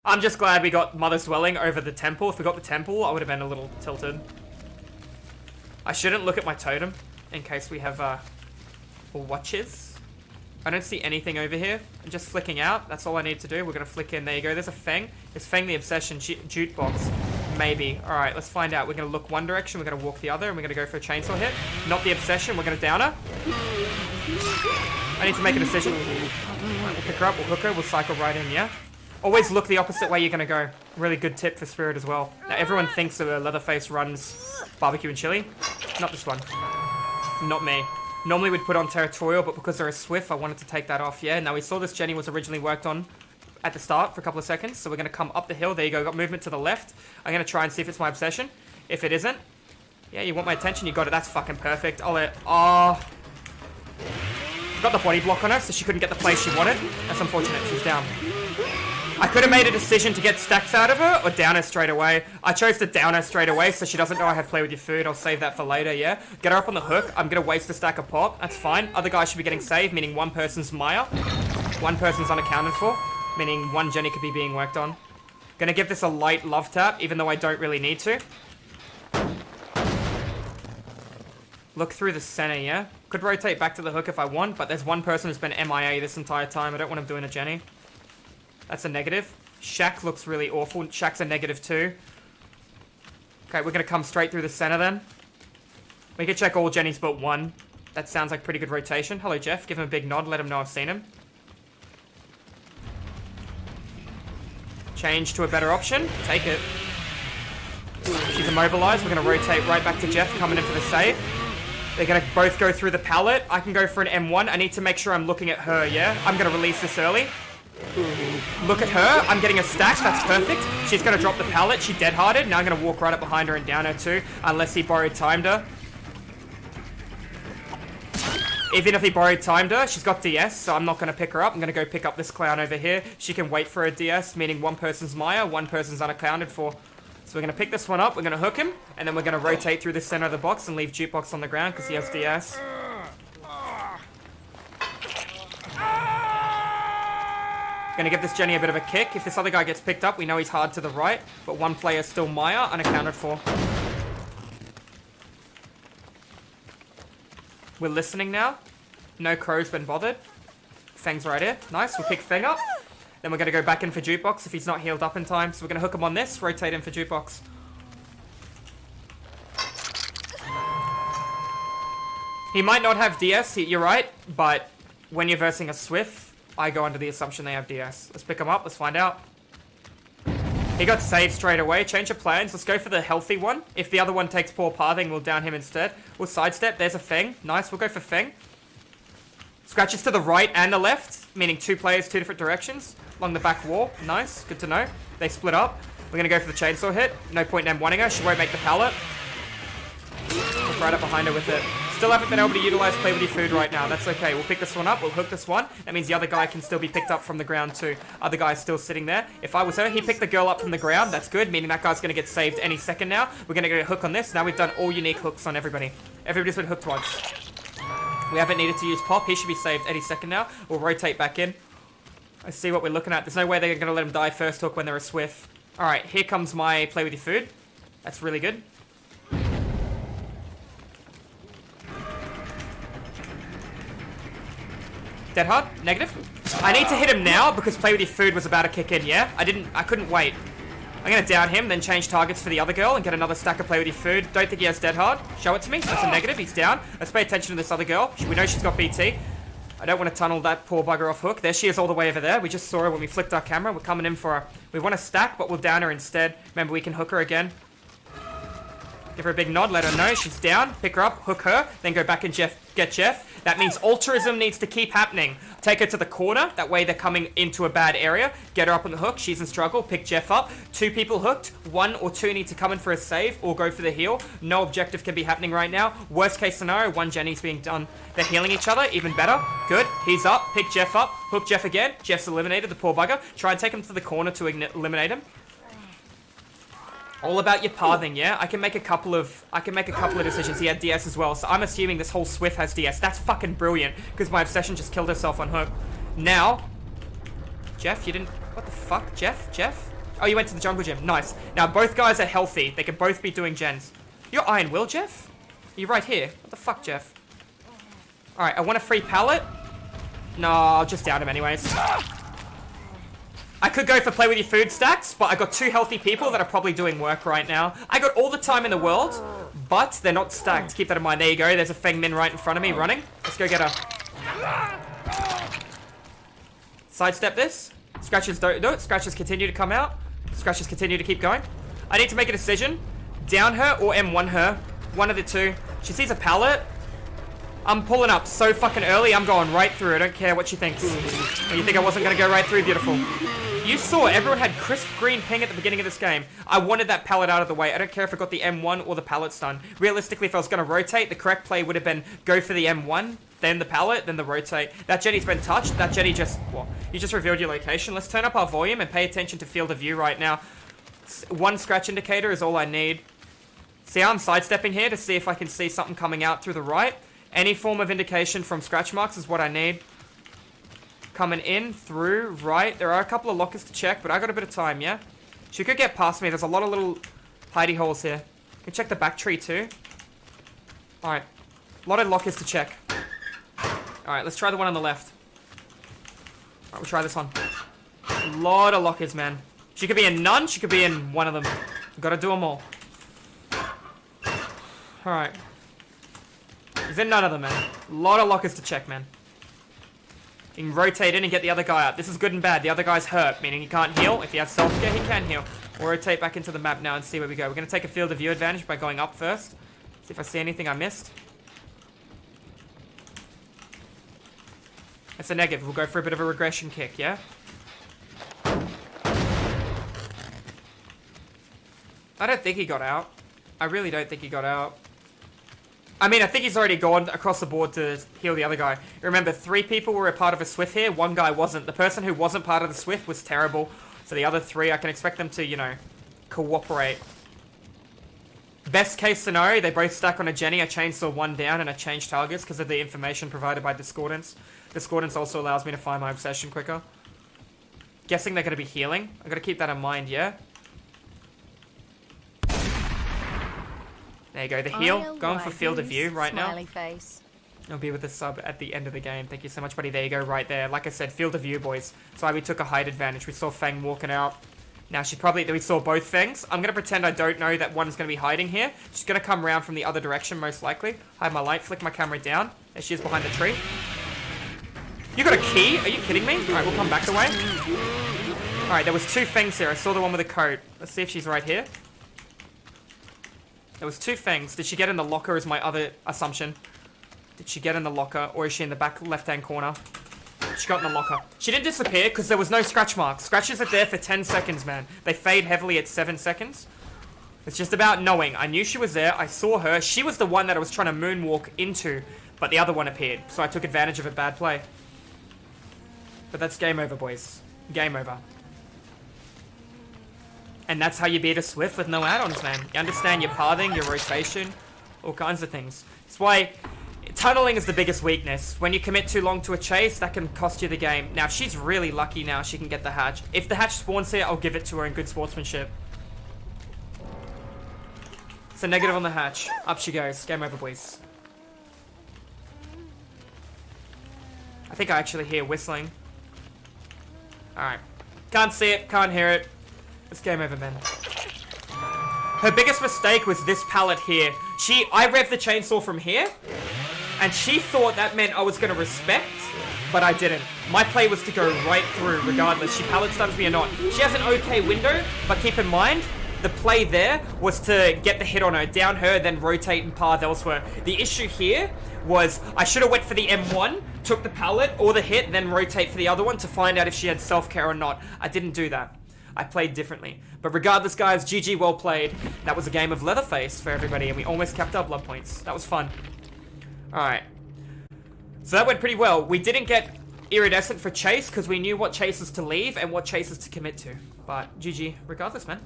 I'm just glad we got Mother's Dwelling over the temple. If we got the temple, I would have been a little tilted. I shouldn't look at my totem in case we have watches. I don't see anything over here. I'm just flicking out. That's all I need to do. We're going to flick in. There you go. There's a Feng. Is Feng the Obsession jukebox? Maybe. All right, let's find out. We're going to look one direction. We're going to walk the other. And we're going to go for a chainsaw hit. Not the Obsession. We're going to down her. I need to make a decision. Right, we'll pick her up. We'll hook her. We'll cycle right in, yeah? Always look the opposite way you're going to go. Really good tip for Spirit as well. Now, everyone thinks that LeatherFace runs barbecue and chili. Not this one. Not me. Normally we'd put on Territorial, but because they're a Swift, I wanted to take that off, yeah? Now, we saw this Jenny was originally worked on at the start for a couple of seconds, so we're going to come up the hill. There you go. Got movement to the left. I'm going to try and see if it's my Obsession. If it isn't, yeah, you want my attention? You got it. That's fucking perfect. I'll let... Oh... Got the body block on her, so she couldn't get the place she wanted. That's unfortunate. She's down. I could have made a decision to get stacks out of her or down her straight away. I chose to down her straight away so she doesn't know I have play with your food. I'll save that for later, yeah? Get her up on the hook. I'm going to waste a stack of pop. That's fine. Other guys should be getting saved, meaning one person's Maya. One person's unaccounted for, meaning one Jenny could be being worked on. Gonna give this a light love tap, even though I don't really need to. Look through the center, yeah? Could rotate back to the hook if I want, but there's one person who's been MIA this entire time. I don't want him doing a Jenny. That's a negative. Shaq looks really awful. Shaq's a negative too. Okay, we're going to come straight through the center then. We can check all Jennies but one. That sounds like pretty good rotation. Hello, Jeff. Give him a big nod. Let him know I've seen him. Change to a better option. Take it. She's immobilized. We're going to rotate right back to Jeff coming in for the save. They're going to both go through the pallet. I can go for an M1. I need to make sure I'm looking at her, yeah? I'm going to release this early. Look at her. I'm getting a stack. That's perfect. She's going to drop the pallet. She dead-hearted. Now I'm going to walk right up behind her and down her too, unless he borrowed timed her. Even if he borrowed timed her, she's got DS, so I'm not going to pick her up. I'm going to go pick up this clown over here. She can wait for a DS, meaning one person's Maya, one person's unaccounted for. So we're going to pick this one up. We're going to hook him, and then we're going to rotate through the center of the box and leave Jukebox on the ground because he has DS. Gonna give this Jenny a bit of a kick. If this other guy gets picked up, we know he's hard to the right, but one player's still Maya, unaccounted for. We're listening now. No crow's been bothered. Feng's right here. Nice, we'll pick Feng up. Then we're gonna go back in for Jukebox if he's not healed up in time. So we're gonna hook him on this, rotate him for Jukebox. He might not have DS, you're right, but when you're versing a Swift, I go under the assumption they have DS. Let's pick him up. Let's find out. He got saved straight away. Change of plans. Let's go for the healthy one. If the other one takes poor pathing, we'll down him instead. We'll sidestep. There's a Feng. Nice. We'll go for Feng. Scratches to the right and the left, meaning two players, two different directions along the back wall. Nice. Good to know. They split up. We're going to go for the chainsaw hit. No point in M1ing her. She won't make the pallet. Look right up behind her with it. Still haven't been able to utilize play with your food right now. That's okay. We'll pick this one up. We'll hook this one. That means the other guy can still be picked up from the ground too. Other guy's still sitting there. If I was her, he picked the girl up from the ground. That's good, meaning that guy's going to get saved any second now. We're going to get a hook on this. Now we've done all unique hooks on everybody. Everybody's been hooked once. We haven't needed to use pop. He should be saved any second now. We'll rotate back in. I see what we're looking at. There's no way they're going to let him die first hook when they're a Swift. All right, here comes my play with your food. That's really good. Dead hard? Negative? I need to hit him now because play with your food was about to kick in, yeah? I couldn't wait. I'm going to down him, then change targets for the other girl and get another stack of play with your food. Don't think he has dead hard. Show it to me. That's a negative. He's down. Let's pay attention to this other girl. We know she's got BT. I don't want to tunnel that poor bugger off hook. There she is all the way over there. We just saw her when we flicked our camera. We're coming in for her. We want to stack, but we'll down her instead. Remember, we can hook her again. Give her a big nod, let her know she's down. Pick her up, hook her, then go back and get Jeff. That means altruism needs to keep happening. Take her to the corner. That way they're coming into a bad area. Get her up on the hook. She's in struggle. Pick Jeff up. Two people hooked. One or two need to come in for a save or go for the heal. No objective can be happening right now. Worst case scenario, one Jenny's being done. They're healing each other. Even better. Good. He's up. Pick Jeff up. Hook Jeff again. Jeff's eliminated, the poor bugger. Try and take him to the corner to eliminate him. All about your pathing, yeah? I can make a couple of decisions. He had DS as well, so I'm assuming this whole Swift has DS. That's fucking brilliant, because my Obsession just killed herself on hook. Now, Jeff, you didn't... What the fuck? Jeff? Oh, you went to the jungle gym. Nice. Now, both guys are healthy. They can both be doing gens. You're Iron Will, Jeff? You're right here. What the fuck, Jeff? Alright, I want a free pallet. No, I'll just down him anyways. I could go for play with your food stacks, but I got 2 healthy people that are probably doing work right now. I got all the time in the world, but they're not stacked. Keep that in mind. There you go. There's a Feng Min right in front of me running. Let's go get her. Sidestep this. Scratches don't do it. Scratches continue to come out. Scratches continue to keep going. I need to make a decision. Down her or M1 her. One of the two. She sees a pallet. I'm pulling up so fucking early. I'm going right through. I don't care what she thinks. Oh, you think I wasn't going to go right through? Beautiful. You saw everyone had crisp green ping at the beginning of this game. I wanted that pallet out of the way. I don't care if I got the M1 or the pallet stun. Realistically, if I was going to rotate, the correct play would have been go for the M1, then the pallet, then the rotate. That Jenny's been touched. That Jenny just... Well, you just revealed your location. Let's turn up our volume and pay attention to field of view right now. 1 scratch indicator is all I need. See how I'm sidestepping here to see if I can see something coming out through the right. Any form of indication from scratch marks is what I need. Coming in, through, right. There are a couple of lockers to check, but I got a bit of time, yeah? She could get past me. There's a lot of little hidey holes here. You can check the back tree too. Alright. A lot of lockers to check. Alright, let's try the one on the left. Alright, we'll try this one. A lot of lockers, man. She could be in none. She could be in one of them. Gotta do them all. Alright. He's in none of them, man. A lot of lockers to check, man. You can rotate in and get the other guy out. This is good and bad. The other guy's hurt, meaning he can't heal. If he has self-care, he can heal. We'll rotate back into the map now and see where we go. We're going to take a field of view advantage by going up first. See if I see anything I missed. That's a negative. We'll go for a bit of a regression kick, yeah? I don't think he got out. I really don't think he got out. I mean, I think he's already gone across the board to heal the other guy. Remember, 3 people were a part of a Swift here. 1 guy wasn't. The person who wasn't part of the Swift was terrible. So the other 3, I can expect them to, you know, cooperate. Best case scenario, they both stack on a Jenny. I chainsaw 1 down and I changed targets because of the information provided by Discordance. Discordance also allows me to find my obsession quicker. Guessing they're going to be healing. I've got to keep that in mind, yeah? There you go, the heal. Going for field of view right now. Face. I'll be with the sub at the end of the game. Thank you so much, buddy. There you go, right there. Like I said, field of view, boys. That's why we took a height advantage. We saw Fang walking out. Now, she's probably... We saw both Fangs. I'm going to pretend I don't know that one's going to be hiding here. She's going to come around from the other direction, most likely. Hide my light, flick my camera down. There she is behind the tree. You got a key? Are you kidding me? Alright, we'll come back the way. Alright, there was 2 Fangs here. I saw the one with the coat. Let's see if she's right here. There was 2 Fangs. Did she get in the locker is my other assumption. Did she get in the locker or is she in the back left-hand corner? She got in the locker. She didn't disappear because there was no scratch marks. Scratches are there for 10 seconds, man. They fade heavily at 7 seconds. It's just about knowing. I knew she was there. I saw her. She was the one that I was trying to moonwalk into, but the other one appeared. So I took advantage of a bad play. But that's game over, boys. Game over. And that's how you beat a Swift with no add-ons, man. You understand your pathing, your rotation, all kinds of things. That's why tunneling is the biggest weakness. When you commit too long to a chase, that can cost you the game. Now, if she's really lucky now, she can get the hatch. If the hatch spawns here, I'll give it to her in good sportsmanship. It's a negative on the hatch. Up she goes. Game over, boys. I think I actually hear whistling. Alright. Can't see it, can't hear it. It's game over, man. Her biggest mistake was this pallet here. I revved the chainsaw from here, and she thought that meant I was going to respect, but I didn't. My play was to go right through, regardless. She pallet stuns me or not. She has an okay window, but keep in mind, the play there was to get the hit on her, down her, then rotate and path elsewhere. The issue here was I should have went for the M1, took the pallet or the hit, then rotate for the other one to find out if she had self-care or not. I didn't do that. I played differently. But regardless, guys, GG, well played. That was a game of LeatherFace for everybody, and we almost kept our blood points. That was fun. Alright. So that went pretty well. We didn't get Iridescent for Chase, because we knew what chases to leave and what chases to commit to. But GG, regardless, man.